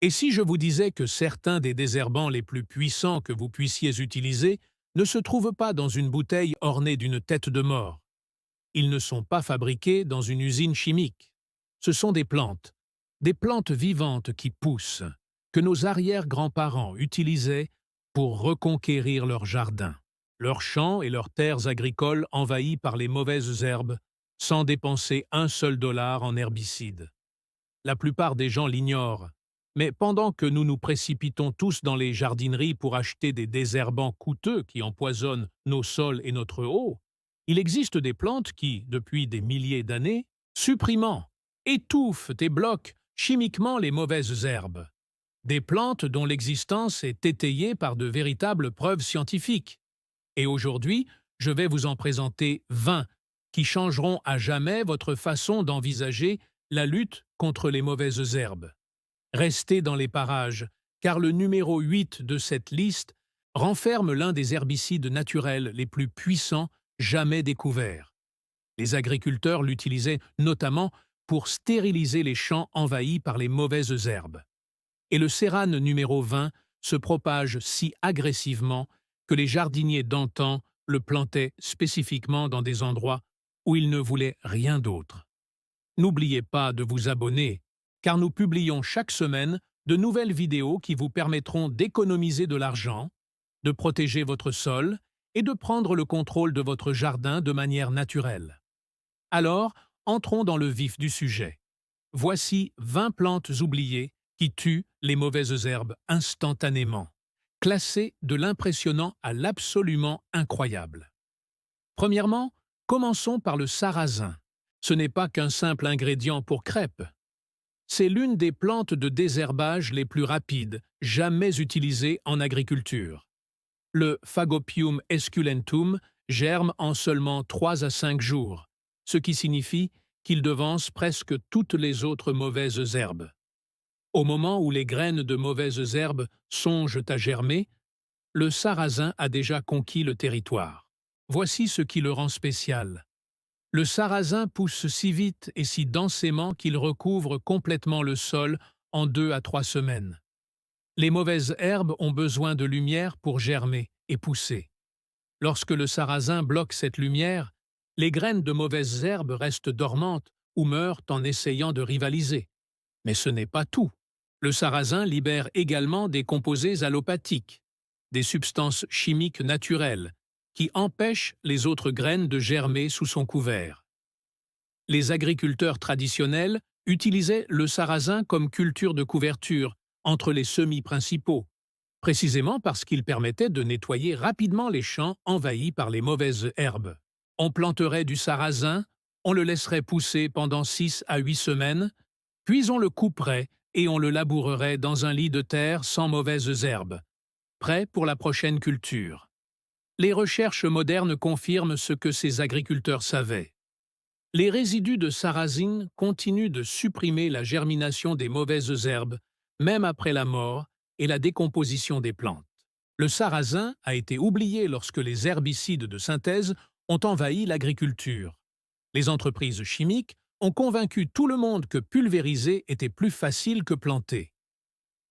Et si je vous disais que certains des désherbants les plus puissants que vous puissiez utiliser ne se trouvent pas dans une bouteille ornée d'une tête de mort? Ils ne sont pas fabriqués dans une usine chimique. Ce sont des plantes vivantes qui poussent, que nos arrière-grands-parents utilisaient pour reconquérir leurs jardins, leurs champs et leurs terres agricoles envahies par les mauvaises herbes, sans dépenser un seul dollar en herbicides. La plupart des gens l'ignorent, mais pendant que nous nous précipitons tous dans les jardineries pour acheter des désherbants coûteux qui empoisonnent nos sols et notre eau, il existe des plantes qui, depuis des milliers d'années, supprimant, étouffent et bloquent chimiquement les mauvaises herbes. Des plantes dont l'existence est étayée par de véritables preuves scientifiques. Et aujourd'hui, je vais vous en présenter 20 qui changeront à jamais votre façon d'envisager la lutte contre les mauvaises herbes. Restez dans les parages, car le numéro 8 de cette liste renferme l'un des herbicides naturels les plus puissants jamais découverts. Les agriculteurs l'utilisaient notamment pour stériliser les champs envahis par les mauvaises herbes. Et le sérane numéro 20 se propage si agressivement que les jardiniers d'antan le plantaient spécifiquement dans des endroits où ils ne voulaient rien d'autre. N'oubliez pas de vous abonner, car nous publions chaque semaine de nouvelles vidéos qui vous permettront d'économiser de l'argent, de protéger votre sol et de prendre le contrôle de votre jardin de manière naturelle. Alors, entrons dans le vif du sujet. Voici 20 plantes oubliées qui tuent les mauvaises herbes instantanément, classées de l'impressionnant à l'absolument incroyable. Premièrement, commençons par le sarrasin. Ce n'est pas qu'un simple ingrédient pour crêpes. C'est l'une des plantes de désherbage les plus rapides jamais utilisées en agriculture. Le Phagopium esculentum germe en seulement 3 à 5 jours, ce qui signifie qu'il devance presque toutes les autres mauvaises herbes. Au moment où les graines de mauvaises herbes songent à germer, le sarrasin a déjà conquis le territoire. Voici ce qui le rend spécial. Le sarrasin pousse si vite et si densément qu'il recouvre complètement le sol en 2 à 3 semaines. Les mauvaises herbes ont besoin de lumière pour germer et pousser. Lorsque le sarrasin bloque cette lumière, les graines de mauvaises herbes restent dormantes ou meurent en essayant de rivaliser. Mais ce n'est pas tout. Le sarrasin libère également des composés allopathiques, des substances chimiques naturelles, qui empêchent les autres graines de germer sous son couvert. Les agriculteurs traditionnels utilisaient le sarrasin comme culture de couverture entre les semis principaux, précisément parce qu'il permettait de nettoyer rapidement les champs envahis par les mauvaises herbes. On planterait du sarrasin, on le laisserait pousser pendant 6 à 8 semaines, puis on le couperait et on le labourerait dans un lit de terre sans mauvaises herbes, prêt pour la prochaine culture. Les recherches modernes confirment ce que ces agriculteurs savaient. Les résidus de sarrasin continuent de supprimer la germination des mauvaises herbes, même après la mort et la décomposition des plantes. Le sarrasin a été oublié lorsque les herbicides de synthèse ont envahi l'agriculture. Les entreprises chimiques ont convaincu tout le monde que pulvériser était plus facile que planter.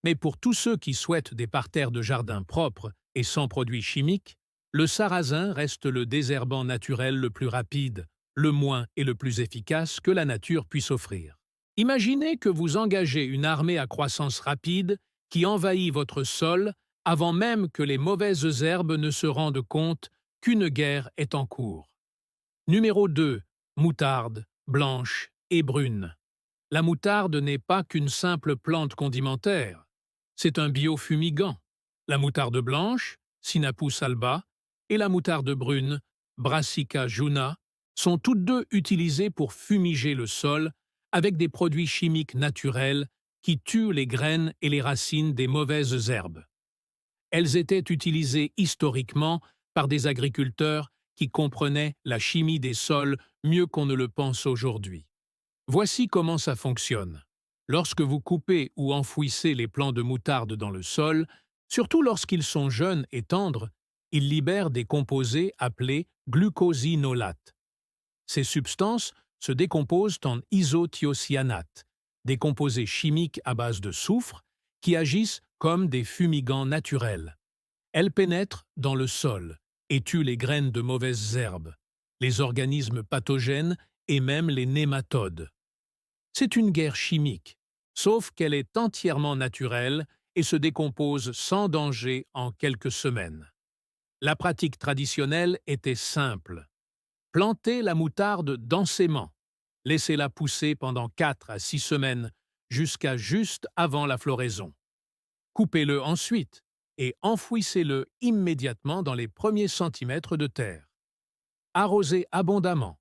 Mais pour tous ceux qui souhaitent des parterres de jardin propres et sans produits chimiques, le sarrasin reste le désherbant naturel le plus rapide, le moins et le plus efficace que la nature puisse offrir. Imaginez que vous engagez une armée à croissance rapide qui envahit votre sol avant même que les mauvaises herbes ne se rendent compte qu'une guerre est en cours. Numéro 2. Moutarde, blanche et brune. La moutarde n'est pas qu'une simple plante condimentaire, c'est un biofumigant. La moutarde blanche, Sinapus alba, et la moutarde brune, Brassica juna, sont toutes deux utilisées pour fumiger le sol avec des produits chimiques naturels qui tuent les graines et les racines des mauvaises herbes. Elles étaient utilisées historiquement par des agriculteurs qui comprenaient la chimie des sols mieux qu'on ne le pense aujourd'hui. Voici comment ça fonctionne. Lorsque vous coupez ou enfouissez les plants de moutarde dans le sol, surtout lorsqu'ils sont jeunes et tendres, ils libèrent des composés appelés glucosinolates. Ces substances se décomposent en isothiocyanates, des composés chimiques à base de soufre qui agissent comme des fumigants naturels. Elles pénètrent dans le sol et tuent les graines de mauvaises herbes, les organismes pathogènes et même les nématodes. C'est une guerre chimique, sauf qu'elle est entièrement naturelle et se décompose sans danger en quelques semaines. La pratique traditionnelle était simple. Plantez la moutarde densément. Laissez-la pousser pendant 4 à 6 semaines jusqu'à juste avant la floraison. Coupez-le ensuite et enfouissez-le immédiatement dans les premiers centimètres de terre. Arrosez abondamment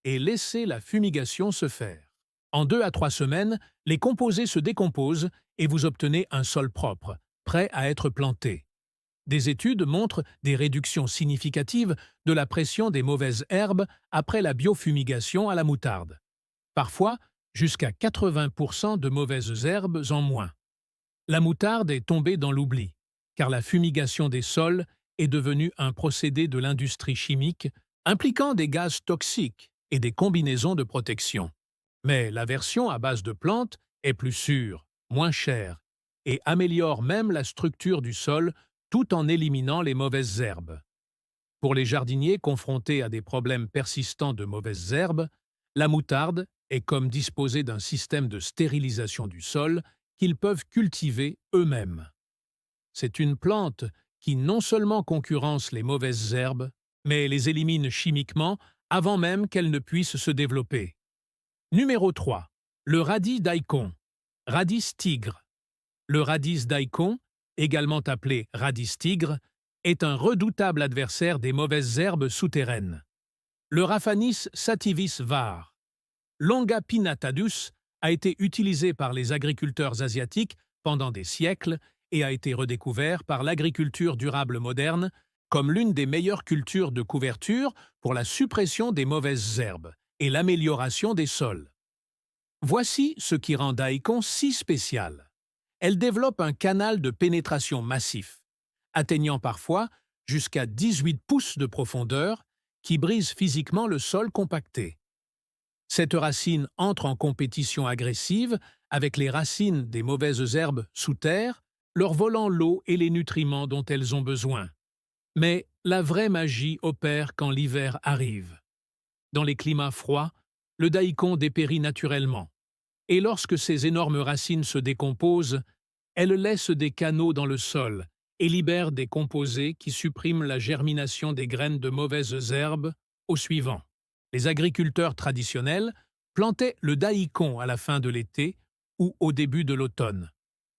et laissez la fumigation se faire. En 2 à 3 semaines, les composés se décomposent et vous obtenez un sol propre, prêt à être planté. Des études montrent des réductions significatives de la pression des mauvaises herbes après la biofumigation à la moutarde. Parfois, jusqu'à 80% de mauvaises herbes en moins. La moutarde est tombée dans l'oubli, car la fumigation des sols est devenue un procédé de l'industrie chimique impliquant des gaz toxiques et des combinaisons de protection. Mais la version à base de plantes est plus sûre, moins chère, et améliore même la structure du sol tout en éliminant les mauvaises herbes. Pour les jardiniers confrontés à des problèmes persistants de mauvaises herbes, la moutarde est comme disposer d'un système de stérilisation du sol qu'ils peuvent cultiver eux-mêmes. C'est une plante qui non seulement concurrence les mauvaises herbes, mais les élimine chimiquement avant même qu'elles ne puissent se développer. Numéro 3. Le radis daikon. Radis tigre. Le radis daikon, également appelé radis tigre, est un redoutable adversaire des mauvaises herbes souterraines. Le Raphanis sativis var. Longa pinnatadus a été utilisé par les agriculteurs asiatiques pendant des siècles et a été redécouvert par l'agriculture durable moderne comme l'une des meilleures cultures de couverture pour la suppression des mauvaises herbes et l'amélioration des sols. Voici ce qui rend daikon si spécial. Elle développe un canal de pénétration massif, atteignant parfois jusqu'à 18 pouces de profondeur, qui brise physiquement le sol compacté. Cette racine entre en compétition agressive avec les racines des mauvaises herbes sous terre, leur volant l'eau et les nutriments dont elles ont besoin. Mais la vraie magie opère quand l'hiver arrive. Dans les climats froids, le daikon dépérit naturellement. Et lorsque ces énormes racines se décomposent, elles laissent des canaux dans le sol et libèrent des composés qui suppriment la germination des graines de mauvaises herbes au suivant. Les agriculteurs traditionnels plantaient le daikon à la fin de l'été ou au début de l'automne,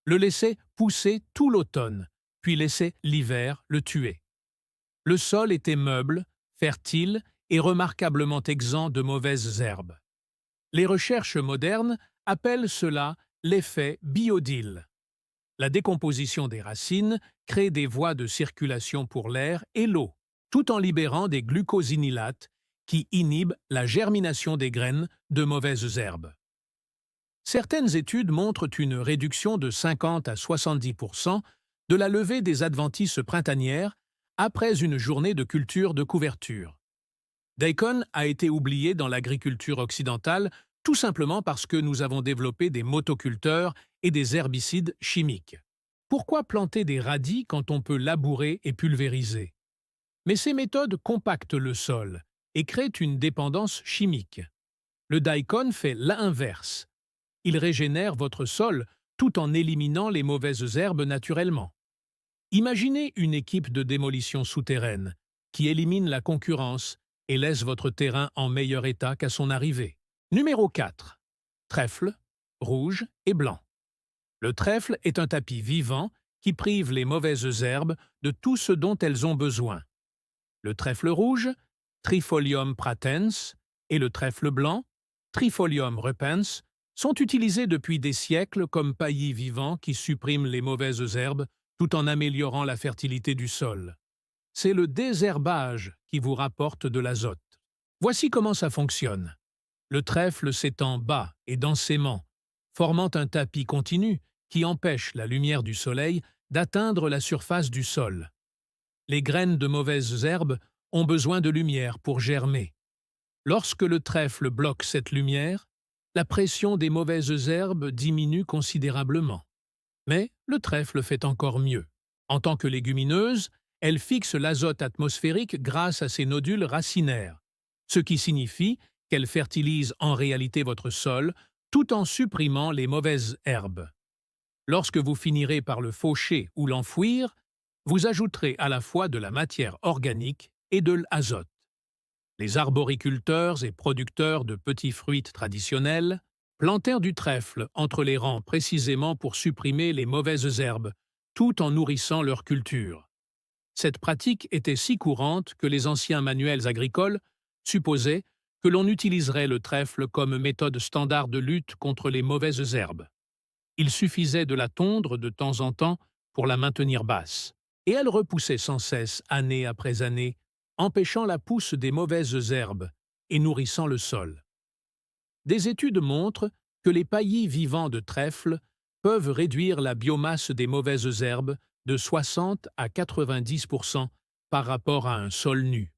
le laissaient pousser tout l'automne, puis laissaient l'hiver le tuer. Le sol était meuble, fertile et remarquablement exempt de mauvaises herbes. Les recherches modernes appellent cela l'effet biodyle. La décomposition des racines crée des voies de circulation pour l'air et l'eau, tout en libérant des glucosinylates qui inhibent la germination des graines de mauvaises herbes. Certaines études montrent une réduction de 50 à 70% de la levée des adventices printanières après une journée de culture de couverture. Daikon a été oublié dans l'agriculture occidentale tout simplement parce que nous avons développé des motoculteurs et des herbicides chimiques. Pourquoi planter des radis quand on peut labourer et pulvériser? Mais ces méthodes compactent le sol et créent une dépendance chimique. Le daikon fait l'inverse. Il régénère votre sol tout en éliminant les mauvaises herbes naturellement. Imaginez une équipe de démolition souterraine qui élimine la concurrence et laisse votre terrain en meilleur état qu'à son arrivée. Numéro 4. Trèfle, rouge et blanc. Le trèfle est un tapis vivant qui prive les mauvaises herbes de tout ce dont elles ont besoin. Le trèfle rouge, Trifolium pratens, et le trèfle blanc, Trifolium repens, sont utilisés depuis des siècles comme paillis vivants qui suppriment les mauvaises herbes tout en améliorant la fertilité du sol. C'est le désherbage qui vous rapporte de l'azote. Voici comment ça fonctionne. Le trèfle s'étend bas et densément, formant un tapis continu qui empêche la lumière du soleil d'atteindre la surface du sol. Les graines de mauvaises herbes ont besoin de lumière pour germer. Lorsque le trèfle bloque cette lumière, la pression des mauvaises herbes diminue considérablement. Mais Le trèfle fait encore mieux. En tant que légumineuse, elle fixe l'azote atmosphérique grâce à ses nodules racinaires, ce qui signifie qu'elle fertilise en réalité votre sol tout en supprimant les mauvaises herbes. Lorsque vous finirez par le faucher ou l'enfouir, vous ajouterez à la fois de la matière organique et de l'azote. Les arboriculteurs et producteurs de petits fruits traditionnels plantèrent du trèfle entre les rangs précisément pour supprimer les mauvaises herbes, tout en nourrissant leur culture. Cette pratique était si courante que les anciens manuels agricoles supposaient que l'on utiliserait le trèfle comme méthode standard de lutte contre les mauvaises herbes. Il suffisait de la tondre de temps en temps pour la maintenir basse, et elle repoussait sans cesse, année après année, empêchant la pousse des mauvaises herbes et nourrissant le sol. Des études montrent que les paillis vivants de trèfle peuvent réduire la biomasse des mauvaises herbes de 60 à 90% par rapport à un sol nu.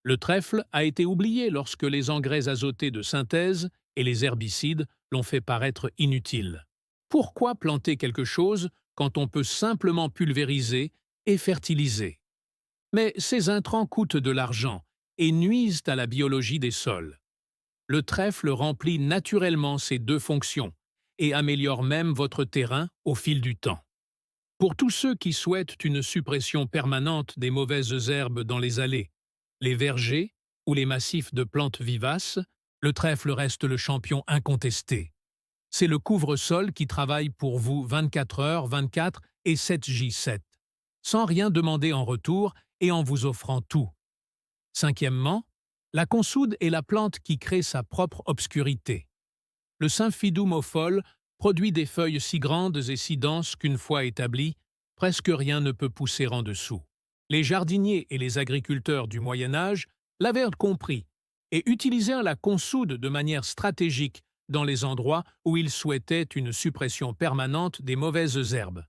Le trèfle a été oublié lorsque les engrais azotés de synthèse et les herbicides l'ont fait paraître inutile. Pourquoi planter quelque chose quand on peut simplement pulvériser et fertiliser? Mais ces intrants coûtent de l'argent et nuisent à la biologie des sols. Le trèfle remplit naturellement ces deux fonctions et améliore même votre terrain au fil du temps. Pour tous ceux qui souhaitent une suppression permanente des mauvaises herbes dans les allées, les vergers ou les massifs de plantes vivaces, le trèfle reste le champion incontesté. C'est le couvre-sol qui travaille pour vous 24h/24 et 7J7, sans rien demander en retour et en vous offrant tout. Cinquièmement, la consoude est la plante qui crée sa propre obscurité. Le Symphydoum ofol produit des feuilles si grandes et si denses qu'une fois établies, presque rien ne peut pousser en dessous. Les jardiniers et les agriculteurs du Moyen Âge l'avaient compris et utilisèrent la consoude de manière stratégique dans les endroits où ils souhaitaient une suppression permanente des mauvaises herbes.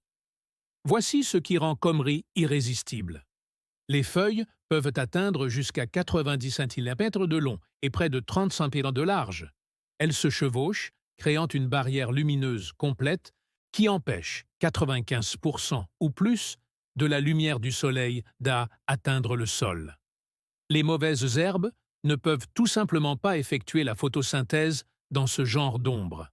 Voici ce qui rend Comrie irrésistible. Les feuilles peuvent atteindre jusqu'à 90 cm de long et près de 30 cm de large. Elles se chevauchent, créant une barrière lumineuse complète qui empêche 95% ou plus de la lumière du soleil d'atteindre le sol. Les mauvaises herbes ne peuvent tout simplement pas effectuer la photosynthèse dans ce genre d'ombre.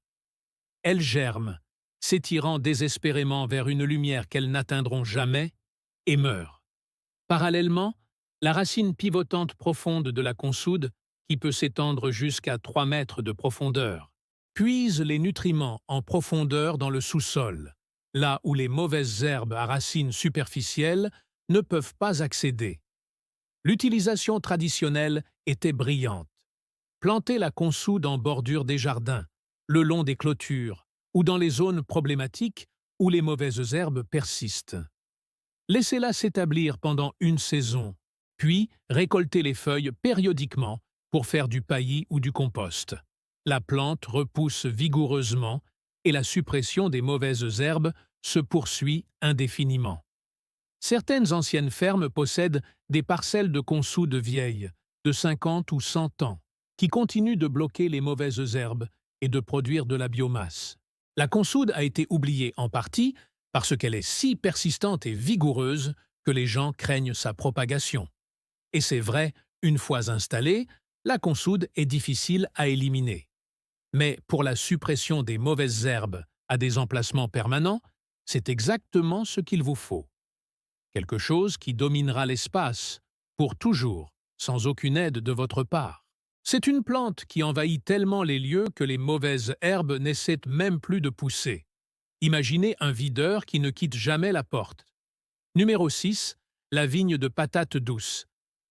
Elles germent, s'étirant désespérément vers une lumière qu'elles n'atteindront jamais, et meurent. Parallèlement, la racine pivotante profonde de la consoude, qui peut s'étendre jusqu'à 3 mètres de profondeur, puise les nutriments en profondeur dans le sous-sol, là où les mauvaises herbes à racines superficielles ne peuvent pas accéder. L'utilisation traditionnelle était brillante. Planter la consoude en bordure des jardins, le long des clôtures ou dans les zones problématiques où les mauvaises herbes persistent. Laissez-la s'établir pendant une saison, puis récoltez les feuilles périodiquement pour faire du paillis ou du compost. La plante repousse vigoureusement et la suppression des mauvaises herbes se poursuit indéfiniment. Certaines anciennes fermes possèdent des parcelles de consoude vieilles, de 50 ou 100 ans, qui continuent de bloquer les mauvaises herbes et de produire de la biomasse. La consoude a été oubliée en partie parce qu'elle est si persistante et vigoureuse que les gens craignent sa propagation. Et c'est vrai, une fois installée, la consoude est difficile à éliminer. Mais pour la suppression des mauvaises herbes à des emplacements permanents, c'est exactement ce qu'il vous faut. Quelque chose qui dominera l'espace, pour toujours, sans aucune aide de votre part. C'est une plante qui envahit tellement les lieux que les mauvaises herbes n'essaient même plus de pousser. Imaginez un videur qui ne quitte jamais la porte. Numéro 6. La vigne de patate douce.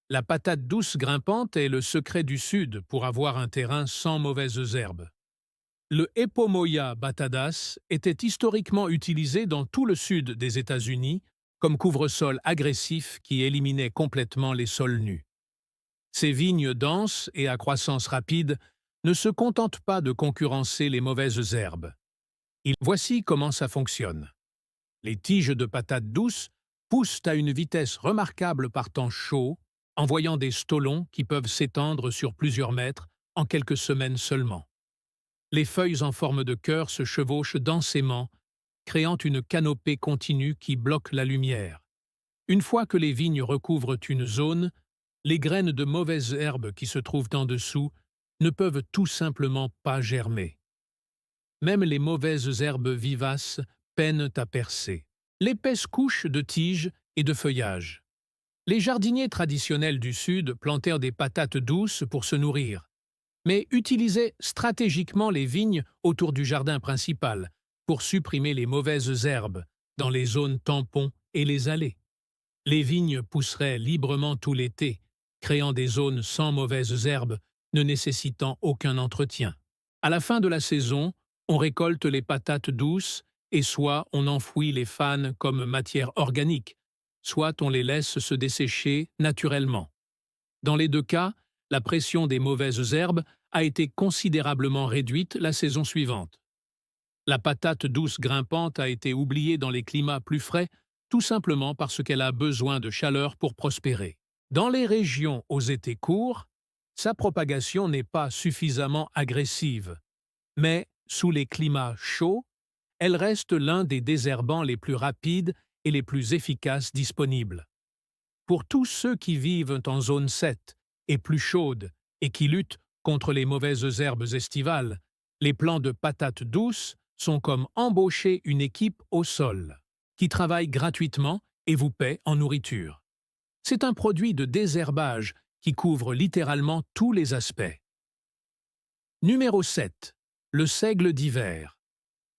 La patate douce grimpante est le secret du Sud pour avoir un terrain sans mauvaises herbes. Le Epomoia batatas était historiquement utilisé dans tout le sud des États-Unis comme couvre-sol agressif qui éliminait complètement les sols nus. Ces vignes denses et à croissance rapide ne se contentent pas de concurrencer les mauvaises herbes. Voici comment ça fonctionne. Les tiges de patates douces poussent à une vitesse remarquable par temps chaud, envoyant des stolons qui peuvent s'étendre sur plusieurs mètres en quelques semaines seulement. Les feuilles en forme de cœur se chevauchent densément créant une canopée continue qui bloque la lumière. Une fois que les vignes recouvrent une zone, les graines de mauvaises herbes qui se trouvent en dessous ne peuvent tout simplement pas germer. Même les mauvaises herbes vivaces peinent à percer. L'épaisse couche de tiges et de feuillage. Les jardiniers traditionnels du Sud plantèrent des patates douces pour se nourrir, mais utilisaient stratégiquement les vignes autour du jardin principal pour supprimer les mauvaises herbes dans les zones tampons et les allées. Les vignes pousseraient librement tout l'été, créant des zones sans mauvaises herbes, ne nécessitant aucun entretien. À la fin de la saison, on récolte les patates douces et soit on enfouit les fanes comme matière organique, soit on les laisse se dessécher naturellement. Dans les deux cas, la pression des mauvaises herbes a été considérablement réduite la saison suivante. La patate douce grimpante a été oubliée dans les climats plus frais, tout simplement parce qu'elle a besoin de chaleur pour prospérer. Dans les régions aux étés courts, sa propagation n'est pas suffisamment agressive, mais sous les climats chauds, elle reste l'un des désherbants les plus rapides et les plus efficaces disponibles. Pour tous ceux qui vivent en zone 7 et plus chaude et qui luttent contre les mauvaises herbes estivales, les plants de patates douces sont comme embaucher une équipe au sol, qui travaille gratuitement et vous paie en nourriture. C'est un produit de désherbage qui couvre littéralement tous les aspects. Numéro 7. Le seigle d'hiver.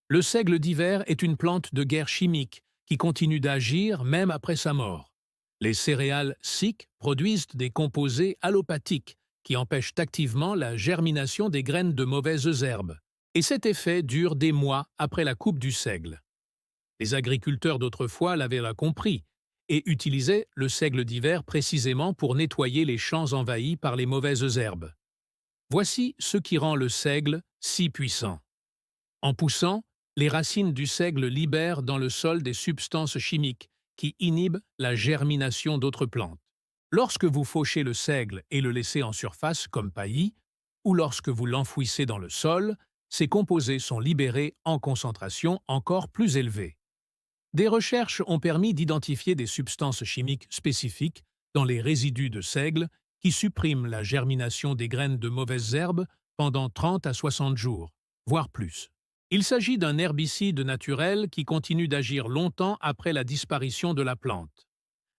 Le seigle d'hiver est une plante de guerre chimique qui continue d'agir même après sa mort. Les céréales SIC produisent des composés allopathiques qui empêchent activement la germination des graines de mauvaises herbes. Et cet effet dure des mois après la coupe du seigle. Les agriculteurs d'autrefois l'avaient là compris et utilisaient le seigle d'hiver précisément pour nettoyer les champs envahis par les mauvaises herbes. Voici ce qui rend le seigle si puissant. En poussant, les racines du seigle libèrent dans le sol des substances chimiques qui inhibent la germination d'autres plantes. Lorsque vous fauchez le seigle et le laissez en surface comme paillis, ou lorsque vous l'enfouissez dans le sol, ces composés sont libérés en concentration encore plus élevée. Des recherches ont permis d'identifier des substances chimiques spécifiques dans les résidus de seigle qui suppriment la germination des graines de mauvaises herbes pendant 30 à 60 jours, voire plus. Il s'agit d'un herbicide naturel qui continue d'agir longtemps après la disparition de la plante.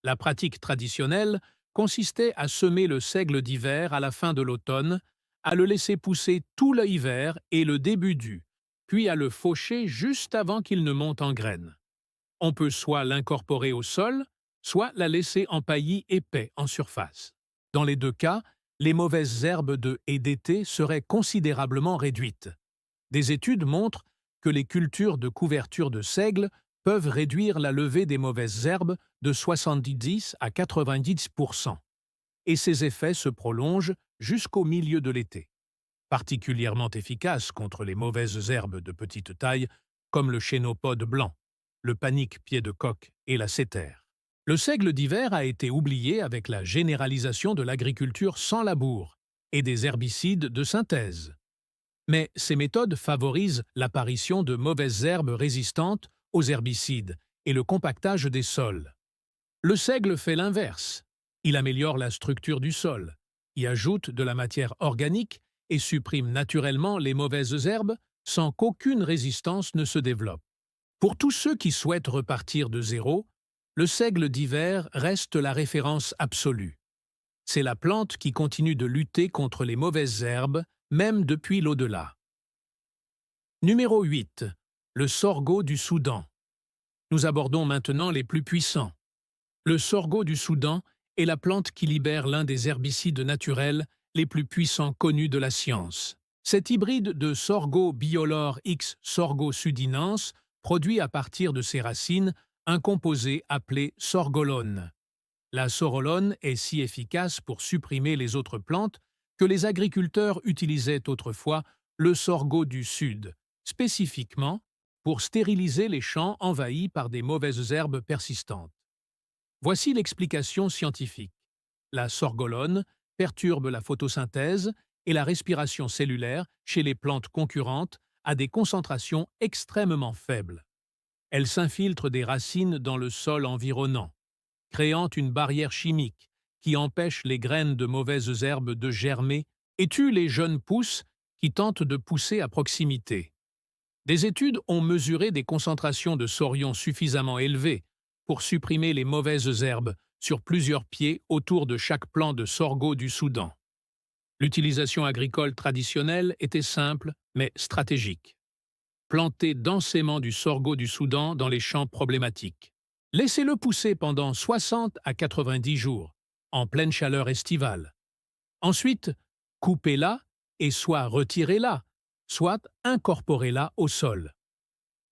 La pratique traditionnelle consistait à semer le seigle d'hiver à la fin de l'automne, à le laisser pousser tout l'hiver et le début du, puis à le faucher juste avant qu'il ne monte en graines. On peut soit l'incorporer au sol, soit la laisser en paillis épais en surface. Dans les deux cas, les mauvaises herbes de et d'été seraient considérablement réduites. Des études montrent que les cultures de couverture de seigle peuvent réduire la levée des mauvaises herbes de 70 à 90%. Et ces effets se prolongent jusqu'au milieu de l'été. Particulièrement efficaces contre les mauvaises herbes de petite taille, comme le chénopode blanc, le panique pied de coq et la sétère. Le seigle d'hiver a été oublié avec la généralisation de l'agriculture sans labour et des herbicides de synthèse. Mais ces méthodes favorisent l'apparition de mauvaises herbes résistantes aux herbicides et le compactage des sols. Le seigle fait l'inverse. Il améliore la structure du sol, y ajoute de la matière organique et supprime naturellement les mauvaises herbes sans qu'aucune résistance ne se développe. Pour tous ceux qui souhaitent repartir de zéro, le seigle d'hiver reste la référence absolue. C'est la plante qui continue de lutter contre les mauvaises herbes, même depuis l'au-delà. Numéro 8. Le sorgho du Soudan. Nous abordons maintenant les plus puissants. Le sorgho du Soudan est la plante qui libère l'un des herbicides naturels les plus puissants connus de la science. Cet hybride de Sorgho biolore X Sorgho sudinense produit à partir de ses racines un composé appelé sorgolone. La sorolone est si efficace pour supprimer les autres plantes que les agriculteurs utilisaient autrefois le sorgho du Sud, spécifiquement pour stériliser les champs envahis par des mauvaises herbes persistantes. Voici l'explication scientifique. La sorgolone perturbe la photosynthèse et la respiration cellulaire chez les plantes concurrentes à des concentrations extrêmement faibles. Elles s'infiltrent des racines dans le sol environnant, créant une barrière chimique qui empêche les graines de mauvaises herbes de germer et tue les jeunes pousses qui tentent de pousser à proximité. Des études ont mesuré des concentrations de sorion suffisamment élevées pour supprimer les mauvaises herbes sur plusieurs pieds autour de chaque plant de sorgho du Soudan. L'utilisation agricole traditionnelle était simple mais stratégique. Planter densément du sorgho du Soudan dans les champs problématiques. Laissez-le pousser pendant 60 à 90 jours, en pleine chaleur estivale. Ensuite, coupez-la et soit retirez-la, soit incorporez-la au sol.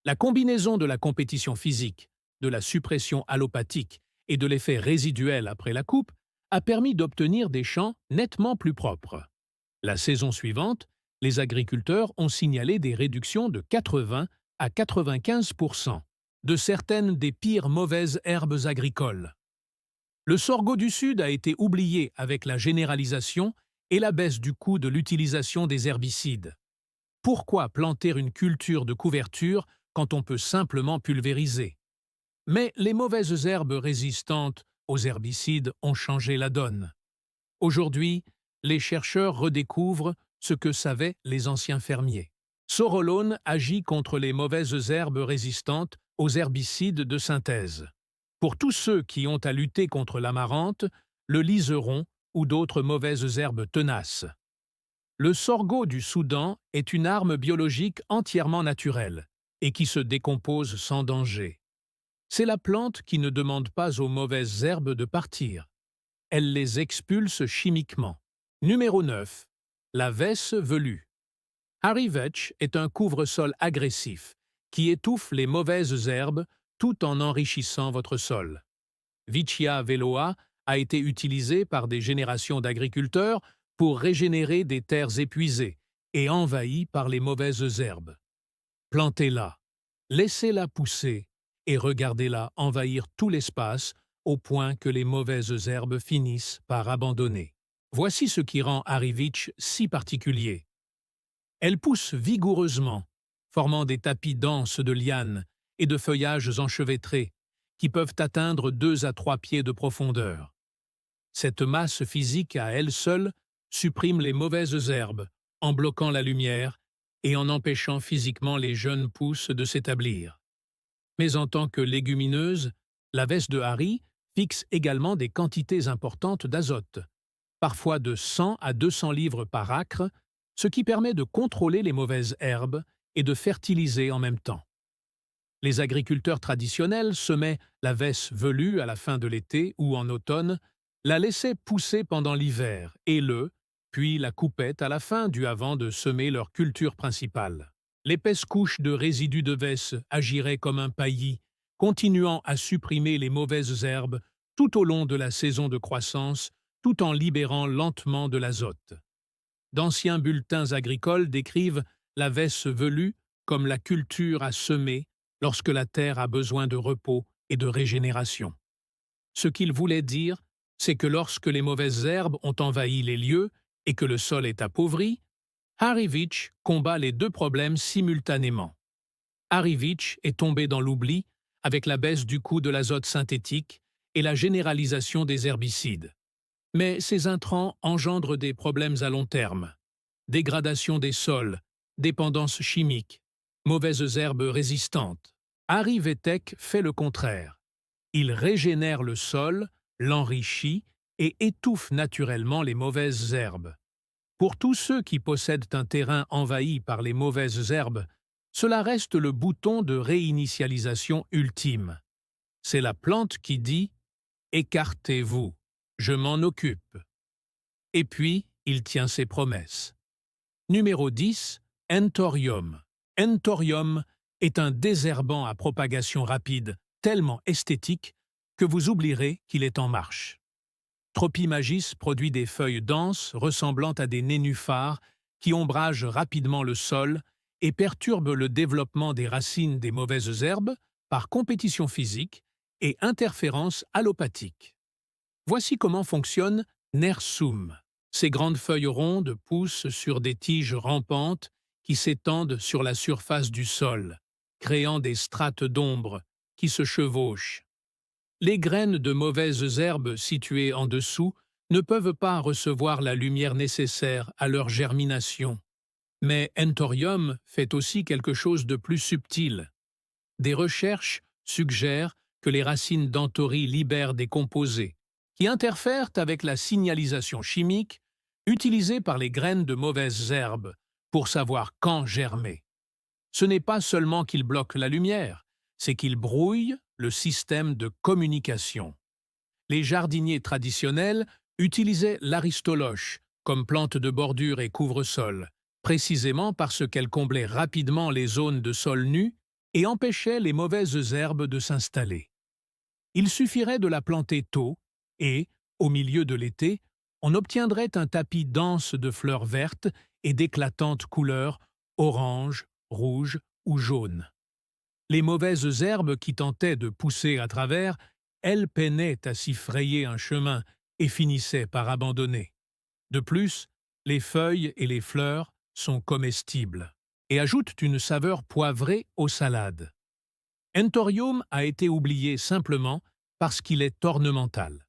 La combinaison de la compétition physique, de la suppression allopathique et de l'effet résiduel après la coupe a permis d'obtenir des champs nettement plus propres. La saison suivante, les agriculteurs ont signalé des réductions de 80 à 95% de certaines des pires mauvaises herbes agricoles. Le sorgho du Sud a été oublié avec la généralisation et la baisse du coût de l'utilisation des herbicides. Pourquoi planter une culture de couverture quand on peut simplement pulvériser? Mais les mauvaises herbes résistantes aux herbicides ont changé la donne. Aujourd'hui, les chercheurs redécouvrent ce que savaient les anciens fermiers. Sorolone agit contre les mauvaises herbes résistantes aux herbicides de synthèse. Pour tous ceux qui ont à lutter contre l'amarante, le liseron ou d'autres mauvaises herbes tenaces. Le sorgho du Soudan est une arme biologique entièrement naturelle et qui se décompose sans danger. C'est la plante qui ne demande pas aux mauvaises herbes de partir. Elle les expulse chimiquement. Numéro 9. La vesse velue. Harry Vetch est un couvre-sol agressif qui étouffe les mauvaises herbes tout en enrichissant votre sol. Vichia veloa a été utilisé par des générations d'agriculteurs pour régénérer des terres épuisées et envahies par les mauvaises herbes. Plantez-la, laissez-la pousser et regardez-la envahir tout l'espace au point que les mauvaises herbes finissent par abandonner. Voici ce qui rend Harry Vetch si particulier. Elle pousse vigoureusement, formant des tapis denses de lianes et de feuillages enchevêtrés qui peuvent atteindre 2 à 3 pieds de profondeur. Cette masse physique à elle seule supprime les mauvaises herbes en bloquant la lumière et en empêchant physiquement les jeunes pousses de s'établir. Mais en tant que légumineuse, la vesse de Harry fixe également des quantités importantes d'azote, parfois de 100 à 200 livres par acre, ce qui permet de contrôler les mauvaises herbes et de fertiliser en même temps. Les agriculteurs traditionnels semaient la vesse velue à la fin de l'été ou en automne, la laissaient pousser pendant l'hiver et puis la coupaient à la fin du avant de semer leur culture principale. L'épaisse couche de résidus de vesse agirait comme un paillis, continuant à supprimer les mauvaises herbes tout au long de la saison de croissance, tout en libérant lentement de l'azote. D'anciens bulletins agricoles décrivent la vesse velue comme la culture à semer lorsque la terre a besoin de repos et de régénération. Ce qu'ils voulaient dire, c'est que lorsque les mauvaises herbes ont envahi les lieux et que le sol est appauvri, Harry Vetch combat les deux problèmes simultanément. Harry Vetch est tombé dans l'oubli avec la baisse du coût de l'azote synthétique et la généralisation des herbicides. Mais ces intrants engendrent des problèmes à long terme. Dégradation des sols, dépendance chimique, mauvaises herbes résistantes. Harry Vetch fait le contraire. Il régénère le sol, l'enrichit et étouffe naturellement les mauvaises herbes. Pour tous ceux qui possèdent un terrain envahi par les mauvaises herbes, cela reste le bouton de réinitialisation ultime. C'est la plante qui dit « Écartez-vous, je m'en occupe ». Et puis, il tient ses promesses. Numéro 10. Entorium. Entorium est un désherbant à propagation rapide, tellement esthétique que vous oublierez qu'il est en marche. Tropimagis produit des feuilles denses ressemblant à des nénuphars qui ombragent rapidement le sol et perturbent le développement des racines des mauvaises herbes par compétition physique et interférence allopathique. Voici comment fonctionne Nersum. Ces grandes feuilles rondes poussent sur des tiges rampantes qui s'étendent sur la surface du sol. créant des strates d'ombre qui se chevauchent. Les graines de mauvaises herbes situées en dessous ne peuvent pas recevoir la lumière nécessaire à leur germination. Mais Entorium fait aussi quelque chose de plus subtil. Des recherches suggèrent que les racines d'Anthori libèrent des composés qui interfèrent avec la signalisation chimique utilisée par les graines de mauvaises herbes pour savoir quand germer. Ce n'est pas seulement qu'ils bloquent la lumière, c'est qu'ils brouillent le système de communication. Les jardiniers traditionnels utilisaient l'aristoloche comme plante de bordure et couvre-sol, précisément parce qu'elle comblait rapidement les zones de sol nu et empêchait les mauvaises herbes de s'installer. Il suffirait de la planter tôt et, au milieu de l'été, on obtiendrait un tapis dense de fleurs vertes et d'éclatantes couleurs orange, rouge ou jaune. Les mauvaises herbes qui tentaient de pousser à travers, elles peinaient à s'y frayer un chemin et finissaient par abandonner. De plus, les feuilles et les fleurs sont comestibles et ajoutent une saveur poivrée aux salades. Entorium a été oublié simplement parce qu'il est ornemental.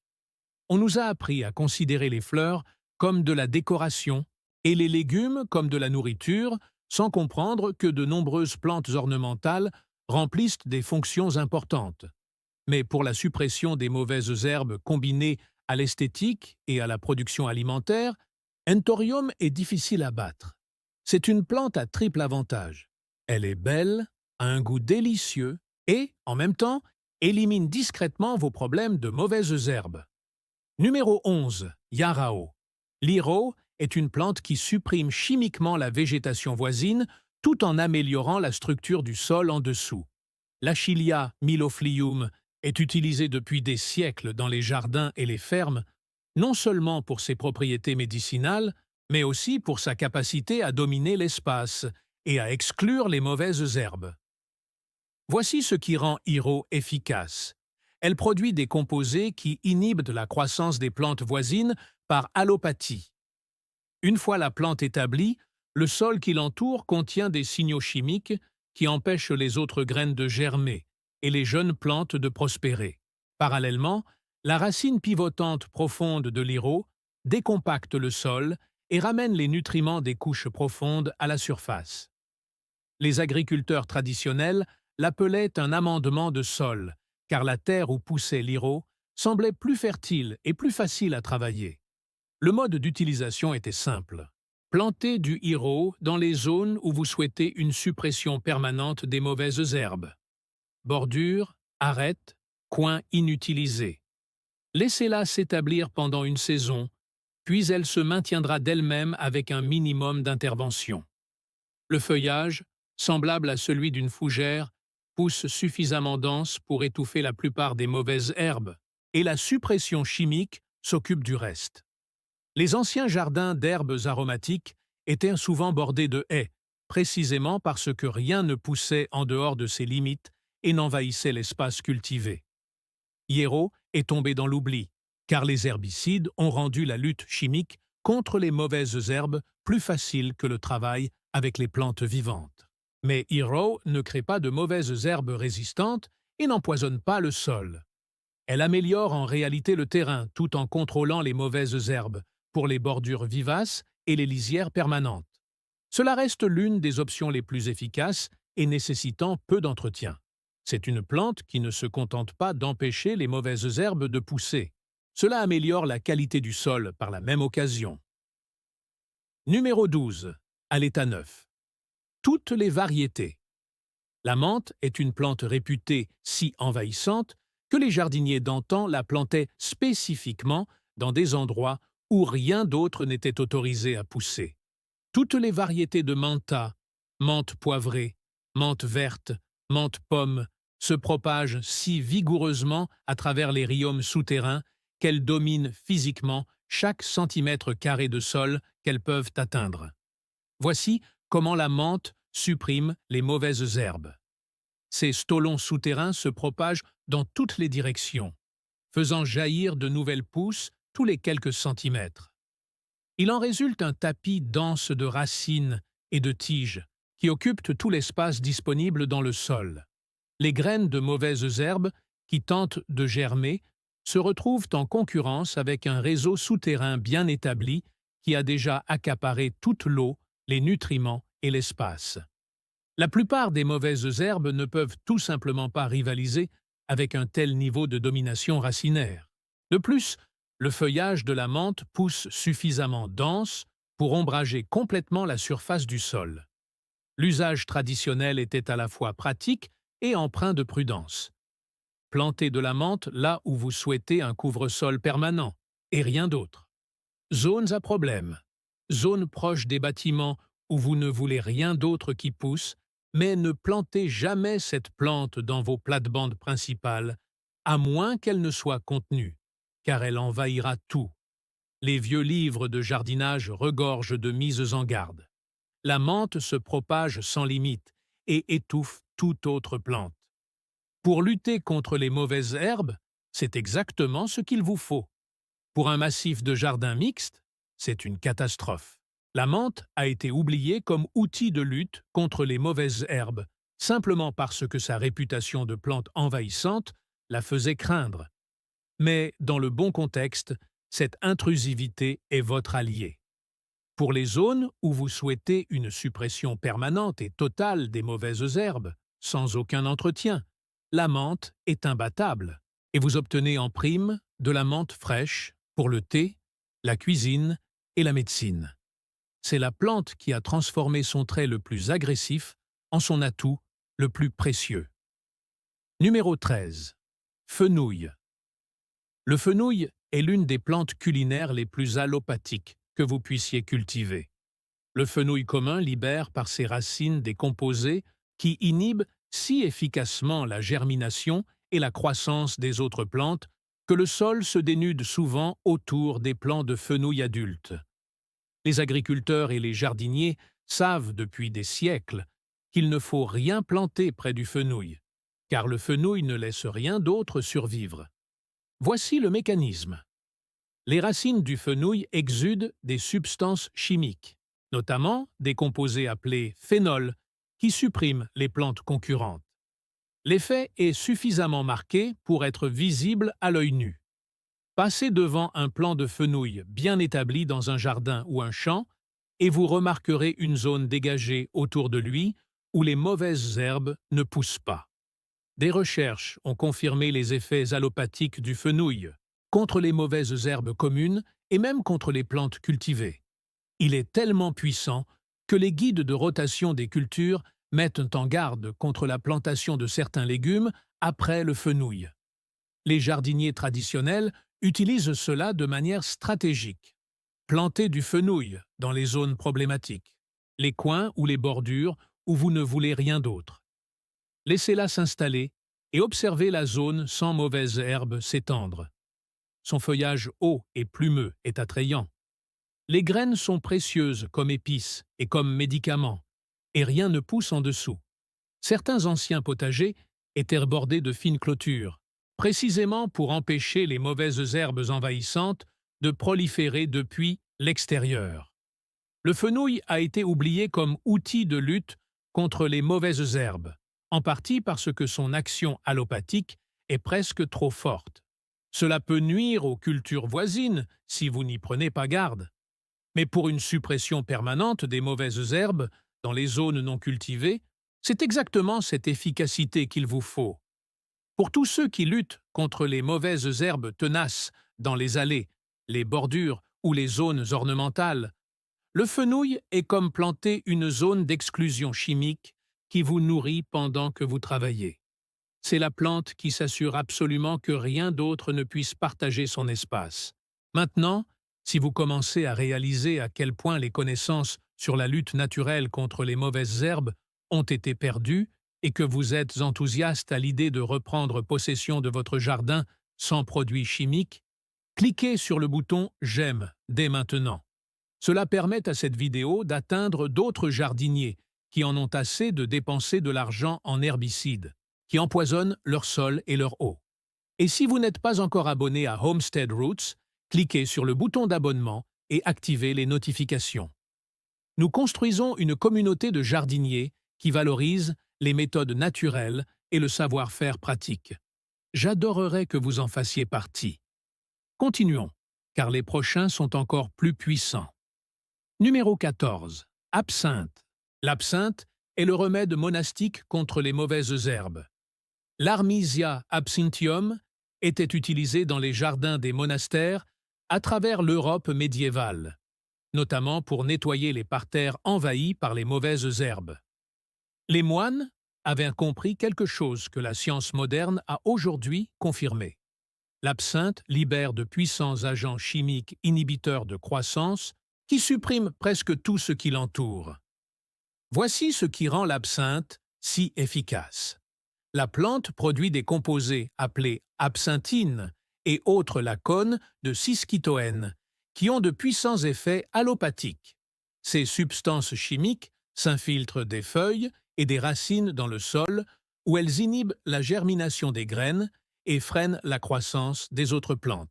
On nous a appris à considérer les fleurs comme de la décoration et les légumes comme de la nourriture, sans comprendre que de nombreuses plantes ornementales remplissent des fonctions importantes. Mais pour la suppression des mauvaises herbes combinées à l'esthétique et à la production alimentaire, Entorium est difficile à battre. C'est une plante à triple avantage. Elle est belle, a un goût délicieux et, en même temps, élimine discrètement vos problèmes de mauvaises herbes. Numéro 11. Yarao. L'Hiro est une plante qui supprime chimiquement la végétation voisine tout en améliorant la structure du sol en dessous. L'Achillia milloflium est utilisée depuis des siècles dans les jardins et les fermes, non seulement pour ses propriétés médicinales, mais aussi pour sa capacité à dominer l'espace et à exclure les mauvaises herbes. Voici ce qui rend Hiro efficace. Elle produit des composés qui inhibent la croissance des plantes voisines par allopathie. Une fois la plante établie, le sol qui l'entoure contient des signaux chimiques qui empêchent les autres graines de germer et les jeunes plantes de prospérer. Parallèlement, la racine pivotante profonde de l'Hiro décompacte le sol et ramène les nutriments des couches profondes à la surface. Les agriculteurs traditionnels l'appelaient un amendement de sol, car la terre où poussait l'Hiro semblait plus fertile et plus facile à travailler. Le mode d'utilisation était simple. Plantez du Hiro dans les zones où vous souhaitez une suppression permanente des mauvaises herbes. Bordure, arête, coin inutilisé. Laissez-la s'établir pendant une saison, puis elle se maintiendra d'elle-même avec un minimum d'intervention. Le feuillage, semblable à celui d'une fougère, pousse suffisamment dense pour étouffer la plupart des mauvaises herbes, et la suppression chimique s'occupe du reste. Les anciens jardins d'herbes aromatiques étaient souvent bordés de haies, précisément parce que rien ne poussait en dehors de ces limites et n'envahissait l'espace cultivé. Hiro est tombé dans l'oubli, car les herbicides ont rendu la lutte chimique contre les mauvaises herbes plus facile que le travail avec les plantes vivantes. Mais Hiro ne crée pas de mauvaises herbes résistantes et n'empoisonne pas le sol. Elle améliore en réalité le terrain tout en contrôlant les mauvaises herbes pour les bordures vivaces et les lisières permanentes. Cela reste l'une des options les plus efficaces et nécessitant peu d'entretien. C'est une plante qui ne se contente pas d'empêcher les mauvaises herbes de pousser. Cela améliore la qualité du sol par la même occasion. Numéro 12. À l'état neuf. Toutes les variétés. La menthe est une plante réputée si envahissante que les jardiniers d'antan la plantaient spécifiquement dans des endroits où rien d'autre n'était autorisé à pousser. Toutes les variétés de mentha, menthe poivrée, menthe verte, menthe pomme, se propagent si vigoureusement à travers les rhyomes souterrains qu'elles dominent physiquement chaque centimètre carré de sol qu'elles peuvent atteindre. Voici comment la menthe supprime les mauvaises herbes. Ces stolons souterrains se propagent dans toutes les directions, faisant jaillir de nouvelles pousses tous les quelques centimètres. Il en résulte un tapis dense de racines et de tiges, qui occupent tout l'espace disponible dans le sol. Les graines de mauvaises herbes, qui tentent de germer, se retrouvent en concurrence avec un réseau souterrain bien établi qui a déjà accaparé toute l'eau, les nutriments et l'espace. La plupart des mauvaises herbes ne peuvent tout simplement pas rivaliser avec un tel niveau de domination racinaire. De plus, le feuillage de la menthe pousse suffisamment dense pour ombrager complètement la surface du sol. L'usage traditionnel était à la fois pratique et empreint de prudence. Plantez de la menthe là où vous souhaitez un couvre-sol permanent, et rien d'autre. Zones à problème. Zones proches des bâtiments où vous ne voulez rien d'autre qui pousse, mais ne plantez jamais cette plante dans vos plates-bandes principales, à moins qu'elle ne soit contenue, car elle envahira tout. Les vieux livres de jardinage regorgent de mises en garde. La menthe se propage sans limite et étouffe toute autre plante. Pour lutter contre les mauvaises herbes, c'est exactement ce qu'il vous faut. Pour un massif de jardin mixte, c'est une catastrophe. La menthe a été oubliée comme outil de lutte contre les mauvaises herbes, simplement parce que sa réputation de plante envahissante la faisait craindre. Mais dans le bon contexte, cette intrusivité est votre allié. Pour les zones où vous souhaitez une suppression permanente et totale des mauvaises herbes, sans aucun entretien, la menthe est imbattable, et vous obtenez en prime de la menthe fraîche pour le thé, la cuisine et la médecine. C'est la plante qui a transformé son trait le plus agressif en son atout le plus précieux. Numéro 13. Fenouil. Le fenouil est l'une des plantes culinaires les plus allopathiques que vous puissiez cultiver. Le fenouil commun libère par ses racines des composés qui inhibent si efficacement la germination et la croissance des autres plantes que le sol se dénude souvent autour des plants de fenouil adultes. Les agriculteurs et les jardiniers savent depuis des siècles qu'il ne faut rien planter près du fenouil, car le fenouil ne laisse rien d'autre survivre. Voici le mécanisme. Les racines du fenouil exudent des substances chimiques, notamment des composés appelés phénols, qui suppriment les plantes concurrentes. L'effet est suffisamment marqué pour être visible à l'œil nu. Passez devant un plant de fenouil bien établi dans un jardin ou un champ et vous remarquerez une zone dégagée autour de lui où les mauvaises herbes ne poussent pas. Des recherches ont confirmé les effets allopathiques du fenouil contre les mauvaises herbes communes et même contre les plantes cultivées. Il est tellement puissant que les guides de rotation des cultures mettent en garde contre la plantation de certains légumes après le fenouil. Les jardiniers traditionnels utilisent cela de manière stratégique. Plantez du fenouil dans les zones problématiques, les coins ou les bordures où vous ne voulez rien d'autre. Laissez-la s'installer et observez la zone sans mauvaises herbes s'étendre. Son feuillage haut et plumeux est attrayant. Les graines sont précieuses comme épices et comme médicaments, et rien ne pousse en dessous. Certains anciens potagers étaient bordés de fines clôtures, précisément pour empêcher les mauvaises herbes envahissantes de proliférer depuis l'extérieur. Le fenouil a été oublié comme outil de lutte contre les mauvaises herbes, en partie parce que son action allopathique est presque trop forte. Cela peut nuire aux cultures voisines si vous n'y prenez pas garde. Mais pour une suppression permanente des mauvaises herbes dans les zones non cultivées, c'est exactement cette efficacité qu'il vous faut. Pour tous ceux qui luttent contre les mauvaises herbes tenaces dans les allées, les bordures ou les zones ornementales, le fenouil est comme planter une zone d'exclusion chimique qui vous nourrit pendant que vous travaillez. C'est la plante qui s'assure absolument que rien d'autre ne puisse partager son espace. Maintenant, si vous commencez à réaliser à quel point les connaissances sur la lutte naturelle contre les mauvaises herbes ont été perdues et que vous êtes enthousiaste à l'idée de reprendre possession de votre jardin sans produits chimiques, cliquez sur le bouton « J'aime » dès maintenant. Cela permet à cette vidéo d'atteindre d'autres jardiniers qui en ont assez de dépenser de l'argent en herbicides, qui empoisonnent leur sol et leur eau. Et si vous n'êtes pas encore abonné à Homestead Roots, cliquez sur le bouton d'abonnement et activez les notifications. Nous construisons une communauté de jardiniers qui valorise les méthodes naturelles et le savoir-faire pratique. J'adorerais que vous en fassiez partie. Continuons, car les prochains sont encore plus puissants. Numéro 14. Absinthe. L'absinthe est le remède monastique contre les mauvaises herbes. L'Artemisia absinthium était utilisé dans les jardins des monastères à travers l'Europe médiévale, notamment pour nettoyer les parterres envahis par les mauvaises herbes. Les moines avaient compris quelque chose que la science moderne a aujourd'hui confirmé. L'absinthe libère de puissants agents chimiques inhibiteurs de croissance qui suppriment presque tout ce qui l'entoure. Voici ce qui rend l'absinthe si efficace. La plante produit des composés appelés absinthines et autres lacones de siskitoène qui ont de puissants effets allopathiques. Ces substances chimiques s'infiltrent des feuilles et des racines dans le sol où elles inhibent la germination des graines et freinent la croissance des autres plantes.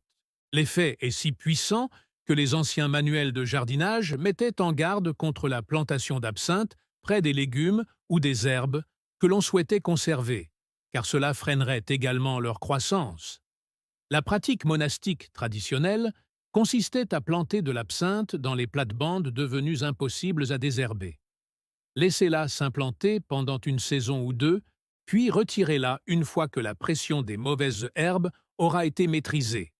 L'effet est si puissant que les anciens manuels de jardinage mettaient en garde contre la plantation d'absinthe près des légumes ou des herbes que l'on souhaitait conserver, car cela freinerait également leur croissance. La pratique monastique traditionnelle consistait à planter de l'absinthe dans les plates-bandes devenues impossibles à désherber. Laissez-la s'implanter pendant une saison ou deux, puis retirez-la une fois que la pression des mauvaises herbes aura été maîtrisée.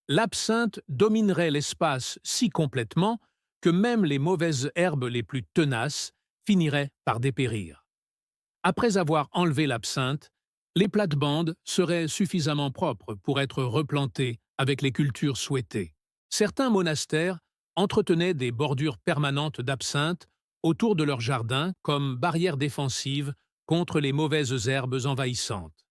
L'absinthe dominerait l'espace si complètement que même les mauvaises herbes les plus tenaces finiraient par dépérir. Après avoir enlevé l'absinthe, les plates-bandes seraient suffisamment propres pour être replantées avec les cultures souhaitées. Certains monastères entretenaient des bordures permanentes d'absinthe autour de leur jardin comme barrière défensive contre les mauvaises herbes envahissantes.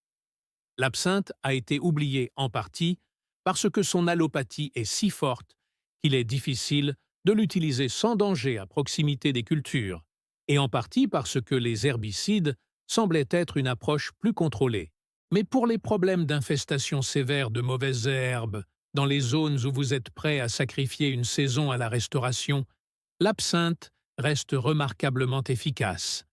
L'absinthe a été oubliée en partie parce que son allopathie est si forte qu'il est difficile de l'utiliser sans danger à proximité des cultures, et en partie parce que les herbicides semblaient être une approche plus contrôlée. Mais pour les problèmes d'infestation sévère de mauvaises herbes, dans les zones où vous êtes prêt à sacrifier une saison à la restauration, l'absinthe reste remarquablement efficace.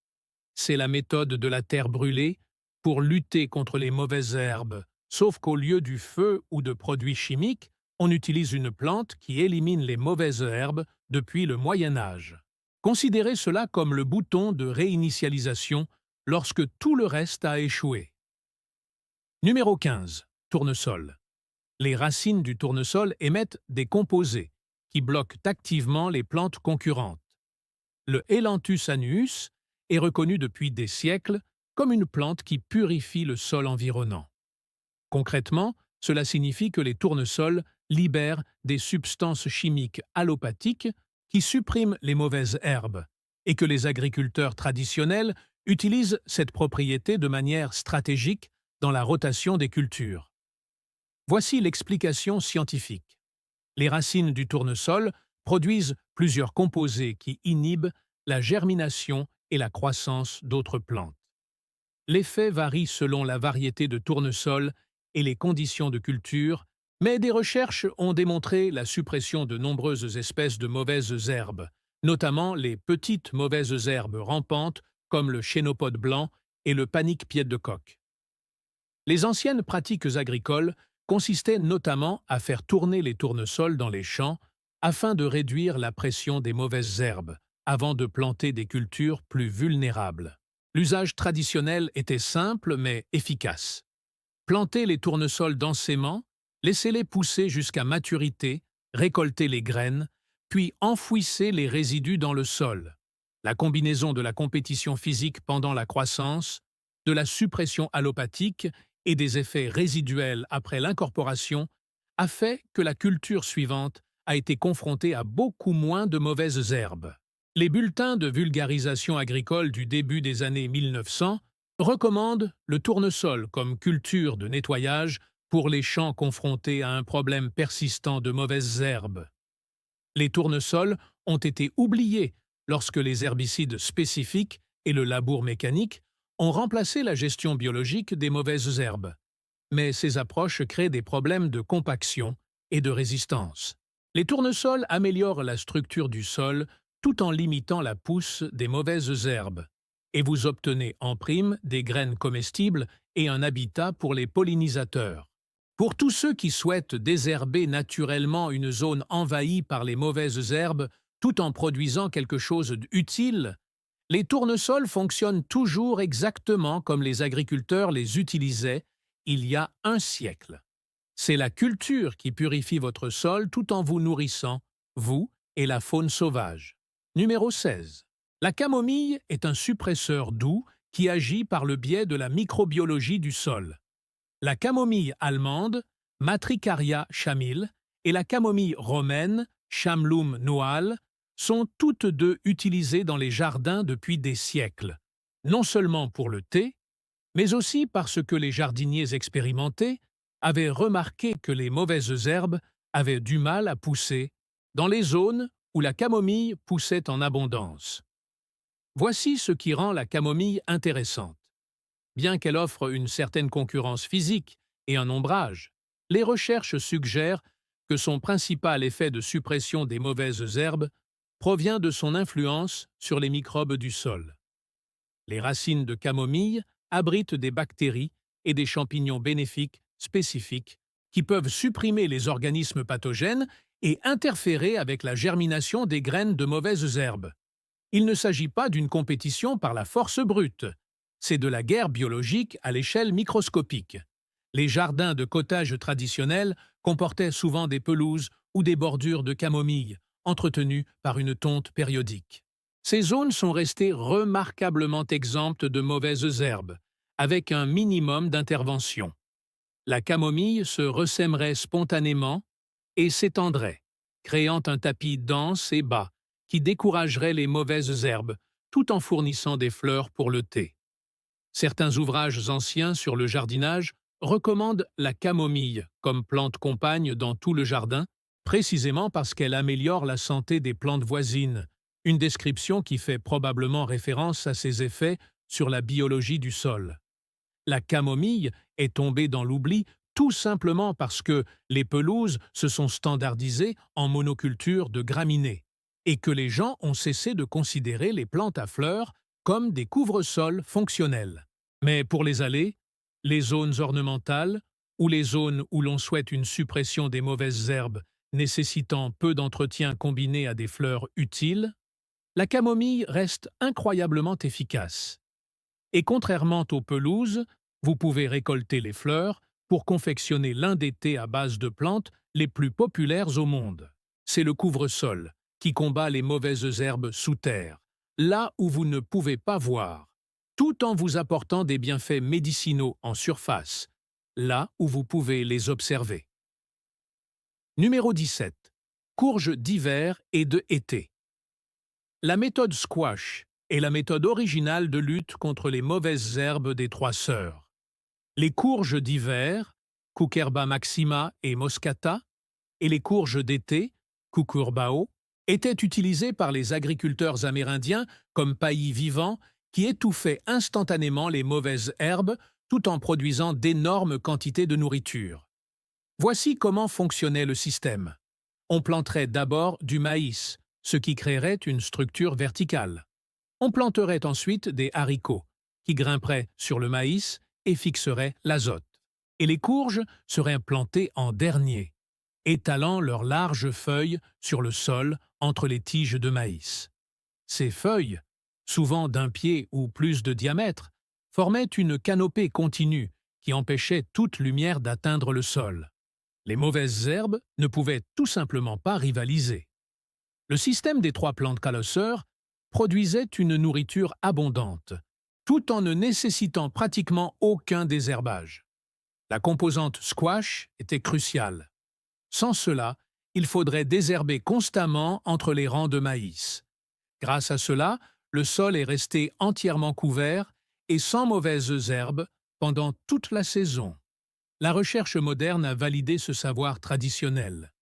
C'est la méthode de la terre brûlée pour lutter contre les mauvaises herbes, sauf qu'au lieu du feu ou de produits chimiques, on utilise une plante qui élimine les mauvaises herbes depuis le Moyen Âge. Considérez cela comme le bouton de réinitialisation lorsque tout le reste a échoué. Numéro 15. Tournesol. Les racines du tournesol émettent des composés qui bloquent activement les plantes concurrentes. Le Ailanthus annuus est reconnu depuis des siècles comme une plante qui purifie le sol environnant. Concrètement, cela signifie que les tournesols libèrent des substances chimiques allopathiques qui suppriment les mauvaises herbes et que les agriculteurs traditionnels utilisent cette propriété de manière stratégique dans la rotation des cultures. Voici l'explication scientifique. Les racines du tournesol produisent plusieurs composés qui inhibent la germination et la croissance d'autres plantes. L'effet varie selon la variété de tournesol et les conditions de culture, mais des recherches ont démontré la suppression de nombreuses espèces de mauvaises herbes, notamment les petites mauvaises herbes rampantes comme le chénopode blanc et le panique-pied de coq. Les anciennes pratiques agricoles consistaient notamment à faire tourner les tournesols dans les champs afin de réduire la pression des mauvaises herbes, avant de planter des cultures plus vulnérables. L'usage traditionnel était simple mais efficace. Plantez les tournesols densément, laissez-les pousser jusqu'à maturité, récoltez les graines, puis enfouissez les résidus dans le sol. La combinaison de la compétition physique pendant la croissance, de la suppression allopathique et des effets résiduels après l'incorporation a fait que la culture suivante a été confrontée à beaucoup moins de mauvaises herbes. Les bulletins de vulgarisation agricole du début des années 1900 recommandent le tournesol comme culture de nettoyage pour les champs confrontés à un problème persistant de mauvaises herbes. Les tournesols ont été oubliés lorsque les herbicides spécifiques et le labour mécanique ont remplacé la gestion biologique des mauvaises herbes. Mais ces approches créent des problèmes de compaction et de résistance. Les tournesols améliorent la structure du sol tout en limitant la pousse des mauvaises herbes. Et vous obtenez en prime des graines comestibles et un habitat pour les pollinisateurs. Pour tous ceux qui souhaitent désherber naturellement une zone envahie par les mauvaises herbes tout en produisant quelque chose d'utile, les tournesols fonctionnent toujours exactement comme les agriculteurs les utilisaient il y a un siècle. C'est la culture qui purifie votre sol tout en vous nourrissant, vous et la faune sauvage. Numéro 16. La camomille est un suppresseur doux qui agit par le biais de la microbiologie du sol. La camomille allemande, Matricaria chamil, et la camomille romaine, Chamlum noal, sont toutes deux utilisées dans les jardins depuis des siècles, non seulement pour le thé, mais aussi parce que les jardiniers expérimentés avaient remarqué que les mauvaises herbes avaient du mal à pousser dans les zones où la camomille poussait en abondance. Voici ce qui rend la camomille intéressante. Bien qu'elle offre une certaine concurrence physique et un ombrage, les recherches suggèrent que son principal effet de suppression des mauvaises herbes provient de son influence sur les microbes du sol. Les racines de camomille abritent des bactéries et des champignons bénéfiques spécifiques qui peuvent supprimer les organismes pathogènes et interférer avec la germination des graines de mauvaises herbes. Il ne s'agit pas d'une compétition par la force brute, c'est de la guerre biologique à l'échelle microscopique. Les jardins de cottage traditionnels comportaient souvent des pelouses ou des bordures de camomille, entretenues par une tonte périodique. Ces zones sont restées remarquablement exemptes de mauvaises herbes, avec un minimum d'intervention. La camomille se ressèmerait spontanément et s'étendrait, créant un tapis dense et bas qui découragerait les mauvaises herbes, tout en fournissant des fleurs pour le thé. Certains ouvrages anciens sur le jardinage recommandent la camomille comme plante compagne dans tout le jardin, précisément parce qu'elle améliore la santé des plantes voisines, une description qui fait probablement référence à ses effets sur la biologie du sol. La camomille est tombée dans l'oubli tout simplement parce que les pelouses se sont standardisées en monoculture de graminées et que les gens ont cessé de considérer les plantes à fleurs comme des couvre-sols fonctionnels. Mais pour les allées, les zones ornementales ou les zones où l'on souhaite une suppression des mauvaises herbes nécessitant peu d'entretien combiné à des fleurs utiles, la camomille reste incroyablement efficace. Et contrairement aux pelouses, vous pouvez récolter les fleurs pour confectionner l'un des thés à base de plantes les plus populaires au monde. C'est le couvre-sol qui combat les mauvaises herbes sous terre, là où vous ne pouvez pas voir, tout en vous apportant des bienfaits médicinaux en surface, là où vous pouvez les observer. Numéro 17. Courges d'hiver et de été. La méthode squash est la méthode originale de lutte contre les mauvaises herbes des trois sœurs. Les courges d'hiver, Cucurbita maxima et moscata, et les courges d'été, Cucurbao, étaient utilisées par les agriculteurs amérindiens comme paillis vivants qui étouffaient instantanément les mauvaises herbes tout en produisant d'énormes quantités de nourriture. Voici comment fonctionnait le système. On planterait d'abord du maïs, ce qui créerait une structure verticale. On planterait ensuite des haricots, qui grimperaient sur le maïs et fixeraient l'azote. Et les courges seraient plantées en dernier, étalant leurs larges feuilles sur le sol entre les tiges de maïs. Ces feuilles, souvent d'un pied ou plus de diamètre, formaient une canopée continue qui empêchait toute lumière d'atteindre le sol. Les mauvaises herbes ne pouvaient tout simplement pas rivaliser. Le système des trois plantes calosseurs produisait une nourriture abondante, tout en ne nécessitant pratiquement aucun désherbage. La composante squash était cruciale. Sans cela, il faudrait désherber constamment entre les rangs de maïs. Grâce à cela, le sol est resté entièrement couvert et sans mauvaises herbes pendant toute la saison. La recherche moderne a validé ce savoir traditionnel.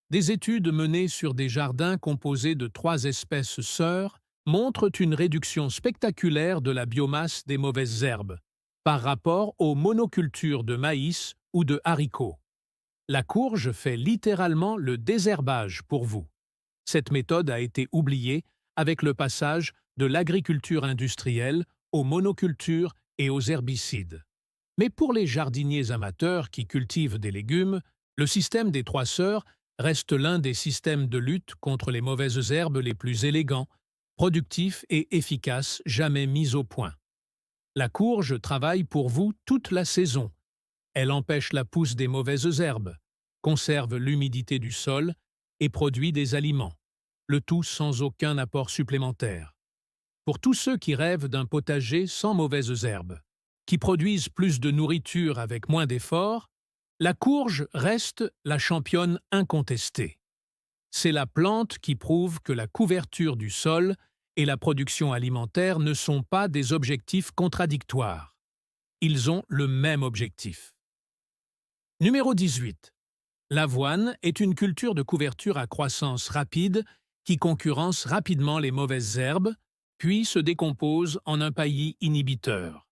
Des études menées sur des jardins composés de 3 espèces sœurs montrent une réduction spectaculaire de la biomasse des mauvaises herbes par rapport aux monocultures de maïs ou de haricots. La courge fait littéralement le désherbage pour vous. Cette méthode a été oubliée avec le passage de l'agriculture industrielle aux monocultures et aux herbicides. Mais pour les jardiniers amateurs qui cultivent des légumes, le système des 3 sœurs reste l'un des systèmes de lutte contre les mauvaises herbes les plus élégants, productifs et efficaces jamais mis au point. La courge travaille pour vous toute la saison. Elle empêche la pousse des mauvaises herbes, conserve l'humidité du sol et produit des aliments, le tout sans aucun apport supplémentaire. Pour tous ceux qui rêvent d'un potager sans mauvaises herbes, qui produisent plus de nourriture avec moins d'efforts, la courge reste la championne incontestée. C'est la plante qui prouve que la couverture du sol et la production alimentaire ne sont pas des objectifs contradictoires. Ils ont le même objectif. Numéro 18. L'avoine est une culture de couverture à croissance rapide qui concurrence rapidement les mauvaises herbes, puis se décompose en un paillis inhibiteur.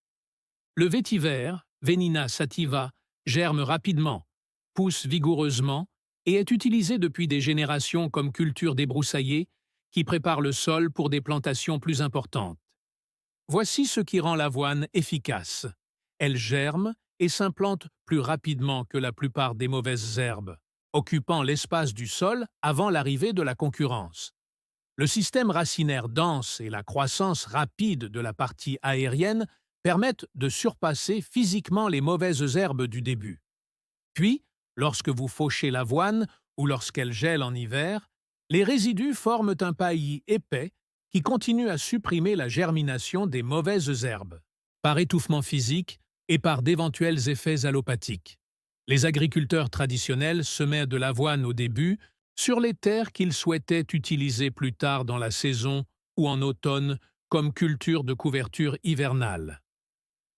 Le vétiver, Venina sativa, germe rapidement, pousse vigoureusement et est utilisé depuis des générations comme culture débroussaillée qui prépare le sol pour des plantations plus importantes. Voici ce qui rend l'avoine efficace. Elle germe et s'implante plus rapidement que la plupart des mauvaises herbes, occupant l'espace du sol avant l'arrivée de la concurrence. Le système racinaire dense et la croissance rapide de la partie aérienne permettent de surpasser physiquement les mauvaises herbes du début. Puis, lorsque vous fauchez l'avoine ou lorsqu'elle gèle en hiver, les résidus forment un paillis épais qui continue à supprimer la germination des mauvaises herbes, par étouffement physique et par d'éventuels effets allopathiques. Les agriculteurs traditionnels semaient de l'avoine au début sur les terres qu'ils souhaitaient utiliser plus tard dans la saison ou en automne comme culture de couverture hivernale.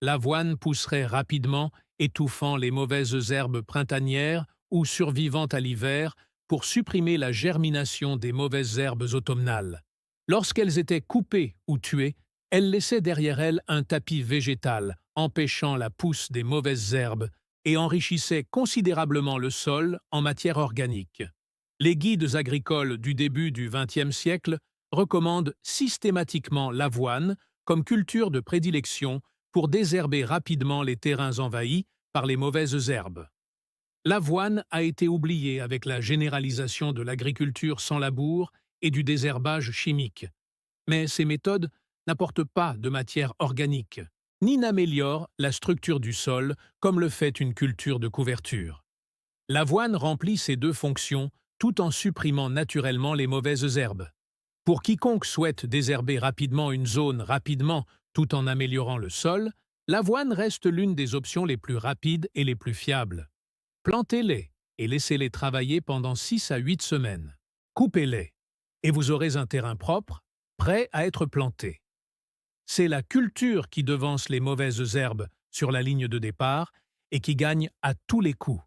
L'avoine pousserait rapidement, étouffant les mauvaises herbes printanières ou survivant à l'hiver pour supprimer la germination des mauvaises herbes automnales. Lorsqu'elles étaient coupées ou tuées, elles laissaient derrière elles un tapis végétal, empêchant la pousse des mauvaises herbes et enrichissaient considérablement le sol en matière organique. Les guides agricoles du début du XXe siècle recommandent systématiquement l'avoine comme culture de prédilection pour désherber rapidement les terrains envahis par les mauvaises herbes. L'avoine a été oubliée avec la généralisation de l'agriculture sans labour et du désherbage chimique. Mais ces méthodes n'apportent pas de matière organique, ni n'améliorent la structure du sol comme le fait une culture de couverture. L'avoine remplit ces deux fonctions tout en supprimant naturellement les mauvaises herbes. Pour quiconque souhaite désherber rapidement une zone tout en améliorant le sol, l'avoine reste l'une des options les plus rapides et les plus fiables. Plantez-les et laissez-les travailler pendant 6 à 8 semaines. Coupez-les et vous aurez un terrain propre, prêt à être planté. C'est la culture qui devance les mauvaises herbes sur la ligne de départ et qui gagne à tous les coups.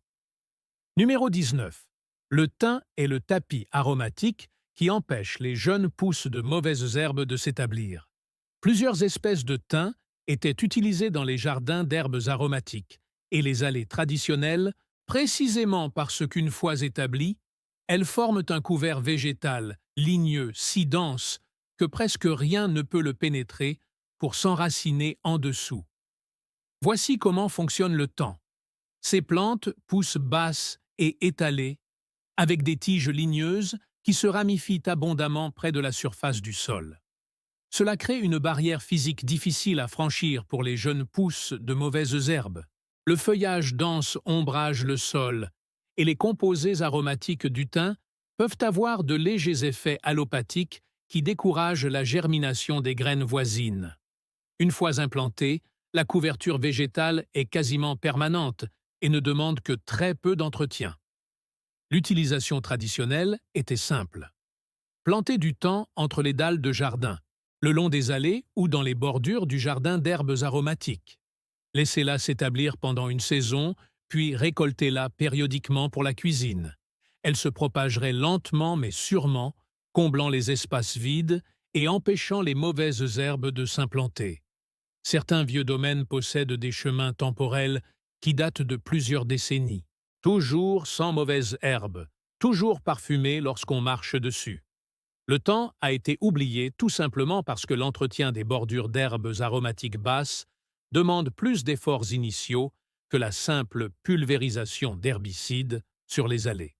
Numéro 19. Le thym est le tapis aromatique qui empêche les jeunes pousses de mauvaises herbes de s'établir. Plusieurs espèces de thym étaient utilisées dans les jardins d'herbes aromatiques et les allées traditionnelles, précisément parce qu'une fois établies, elles forment un couvert végétal ligneux si dense que presque rien ne peut le pénétrer pour s'enraciner en dessous. Voici comment fonctionne le thym. Ces plantes poussent basses et étalées, avec des tiges ligneuses qui se ramifient abondamment près de la surface du sol. Cela crée une barrière physique difficile à franchir pour les jeunes pousses de mauvaises herbes. Le feuillage dense ombrage le sol et les composés aromatiques du thym peuvent avoir de légers effets allopathiques qui découragent la germination des graines voisines. Une fois implantée, la couverture végétale est quasiment permanente et ne demande que très peu d'entretien. L'utilisation traditionnelle était simple. Planter du thym entre les dalles de jardin, le long des allées ou dans les bordures du jardin d'herbes aromatiques. Laissez-la s'établir pendant une saison, puis récoltez-la périodiquement pour la cuisine. Elle se propagerait lentement mais sûrement, comblant les espaces vides et empêchant les mauvaises herbes de s'implanter. Certains vieux domaines possèdent des chemins temporels qui datent de plusieurs décennies, toujours sans mauvaises herbes, toujours parfumés lorsqu'on marche dessus. Le temps a été oublié tout simplement parce que l'entretien des bordures d'herbes aromatiques basses demande plus d'efforts initiaux que la simple pulvérisation d'herbicides sur les allées.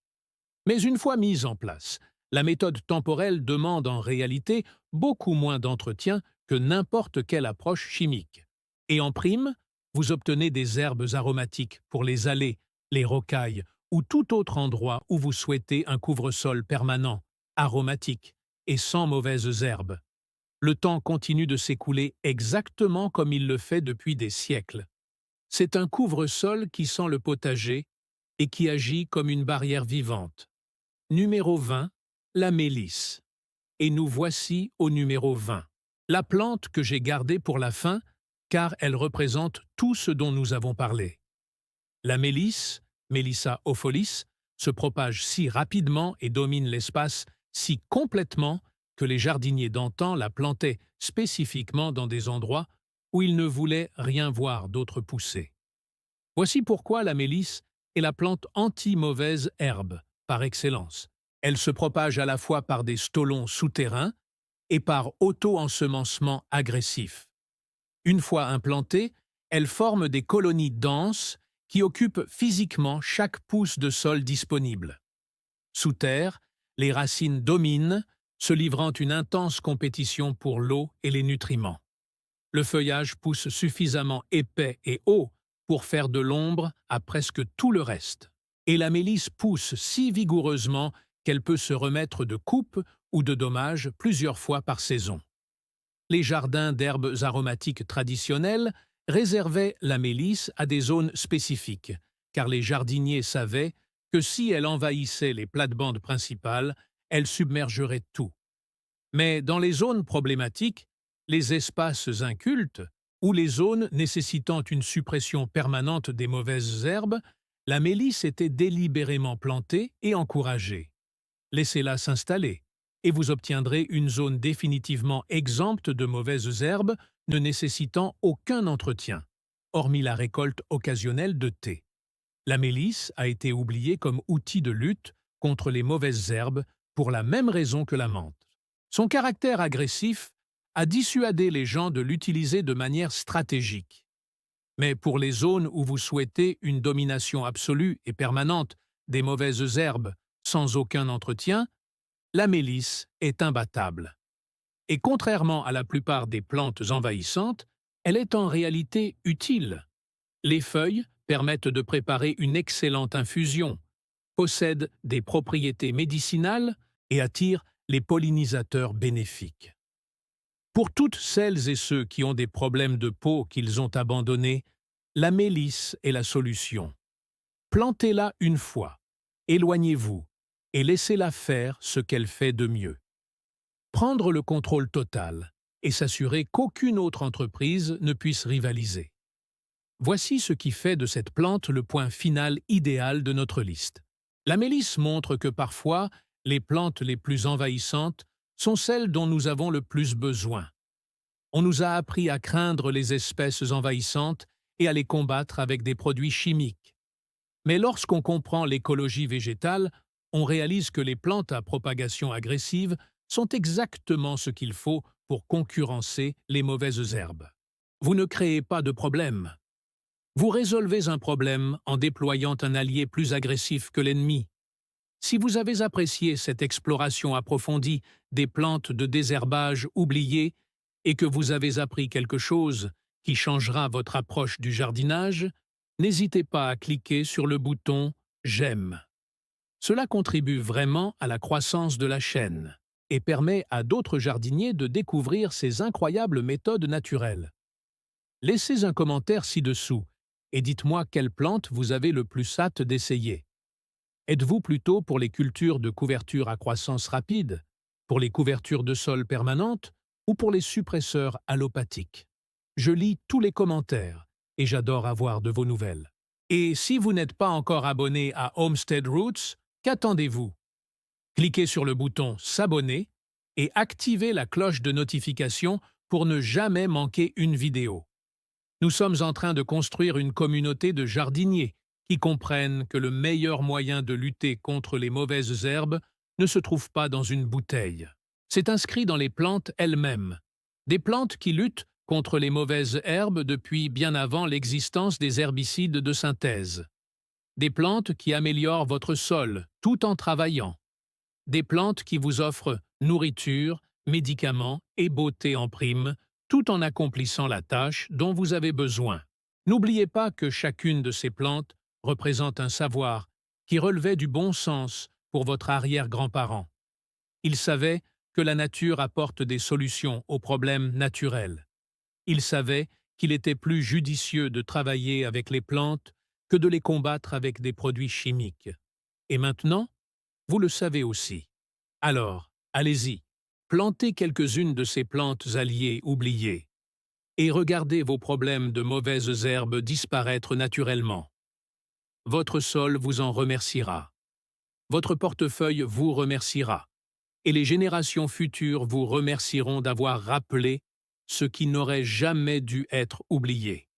Mais une fois mise en place, la méthode temporelle demande en réalité beaucoup moins d'entretien que n'importe quelle approche chimique. Et en prime, vous obtenez des herbes aromatiques pour les allées, les rocailles ou tout autre endroit où vous souhaitez un couvre-sol permanent, aromatique et sans mauvaises herbes. Le temps continue de s'écouler exactement comme il le fait depuis des siècles. C'est un couvre-sol qui sent le potager et qui agit comme une barrière vivante. Numéro 20, la mélisse. Et nous voici au numéro 20. La plante que j'ai gardée pour la fin, car elle représente tout ce dont nous avons parlé. La mélisse, Mélissa opholis, se propage si rapidement et domine l'espace si complètement que les jardiniers d'antan la plantaient spécifiquement dans des endroits où ils ne voulaient rien voir d'autre pousser. Voici pourquoi la mélisse est la plante anti-mauvaise herbe, par excellence. Elle se propage à la fois par des stolons souterrains et par auto-ensemencement agressif. Une fois implantée, elle forme des colonies denses qui occupent physiquement chaque pouce de sol disponible. Sous terre, les racines dominent, se livrant une intense compétition pour l'eau et les nutriments. Le feuillage pousse suffisamment épais et haut pour faire de l'ombre à presque tout le reste. Et la mélisse pousse si vigoureusement qu'elle peut se remettre de coupe ou de dommages plusieurs fois par saison. Les jardins d'herbes aromatiques traditionnels réservaient la mélisse à des zones spécifiques, car les jardiniers savaient que si elle envahissait les plates-bandes principales, elle submergerait tout. Mais dans les zones problématiques, les espaces incultes ou les zones nécessitant une suppression permanente des mauvaises herbes, la mélisse était délibérément plantée et encouragée. Laissez-la s'installer, et vous obtiendrez une zone définitivement exempte de mauvaises herbes ne nécessitant aucun entretien, hormis la récolte occasionnelle de thé. La mélisse a été oubliée comme outil de lutte contre les mauvaises herbes pour la même raison que la menthe. Son caractère agressif a dissuadé les gens de l'utiliser de manière stratégique. Mais pour les zones où vous souhaitez une domination absolue et permanente des mauvaises herbes sans aucun entretien, la mélisse est imbattable. Et contrairement à la plupart des plantes envahissantes, elle est en réalité utile. Les feuilles permettent de préparer une excellente infusion, possèdent des propriétés médicinales et attirent les pollinisateurs bénéfiques. Pour toutes celles et ceux qui ont des problèmes de peau qu'ils ont abandonnés, la mélisse est la solution. Plantez-la une fois, éloignez-vous et laissez-la faire ce qu'elle fait de mieux. Prendre le contrôle total et s'assurer qu'aucune autre entreprise ne puisse rivaliser. Voici ce qui fait de cette plante le point final idéal de notre liste. La mélisse montre que parfois, les plantes les plus envahissantes sont celles dont nous avons le plus besoin. On nous a appris à craindre les espèces envahissantes et à les combattre avec des produits chimiques. Mais lorsqu'on comprend l'écologie végétale, on réalise que les plantes à propagation agressive sont exactement ce qu'il faut pour concurrencer les mauvaises herbes. Vous ne créez pas de problème. Vous résolvez un problème en déployant un allié plus agressif que l'ennemi. Si vous avez apprécié cette exploration approfondie des plantes de désherbage oubliées et que vous avez appris quelque chose qui changera votre approche du jardinage, n'hésitez pas à cliquer sur le bouton « J'aime ». Cela contribue vraiment à la croissance de la chaîne et permet à d'autres jardiniers de découvrir ces incroyables méthodes naturelles. Laissez un commentaire ci-dessous et dites-moi quelle plante vous avez le plus hâte d'essayer. Êtes-vous plutôt pour les cultures de couverture à croissance rapide, pour les couvertures de sol permanentes ou pour les suppresseurs allopathiques? Je lis tous les commentaires et j'adore avoir de vos nouvelles. Et si vous n'êtes pas encore abonné à Homestead Roots, qu'attendez-vous? Cliquez sur le bouton « S'abonner » et activez la cloche de notification pour ne jamais manquer une vidéo. Nous sommes en train de construire une communauté de jardiniers qui comprennent que le meilleur moyen de lutter contre les mauvaises herbes ne se trouve pas dans une bouteille. C'est inscrit dans les plantes elles-mêmes. Des plantes qui luttent contre les mauvaises herbes depuis bien avant l'existence des herbicides de synthèse. Des plantes qui améliorent votre sol tout en travaillant. Des plantes qui vous offrent nourriture, médicaments et beauté en prime, tout en accomplissant la tâche dont vous avez besoin. N'oubliez pas que chacune de ces plantes représente un savoir qui relevait du bon sens pour votre arrière-grand-parent. Il savait que la nature apporte des solutions aux problèmes naturels. Il savait qu'il était plus judicieux de travailler avec les plantes que de les combattre avec des produits chimiques. Et maintenant, vous le savez aussi. Alors, allez-y, plantez quelques-unes de ces plantes alliées oubliées et regardez vos problèmes de mauvaises herbes disparaître naturellement. Votre sol vous en remerciera. Votre portefeuille vous remerciera. Et les générations futures vous remercieront d'avoir rappelé ce qui n'aurait jamais dû être oublié.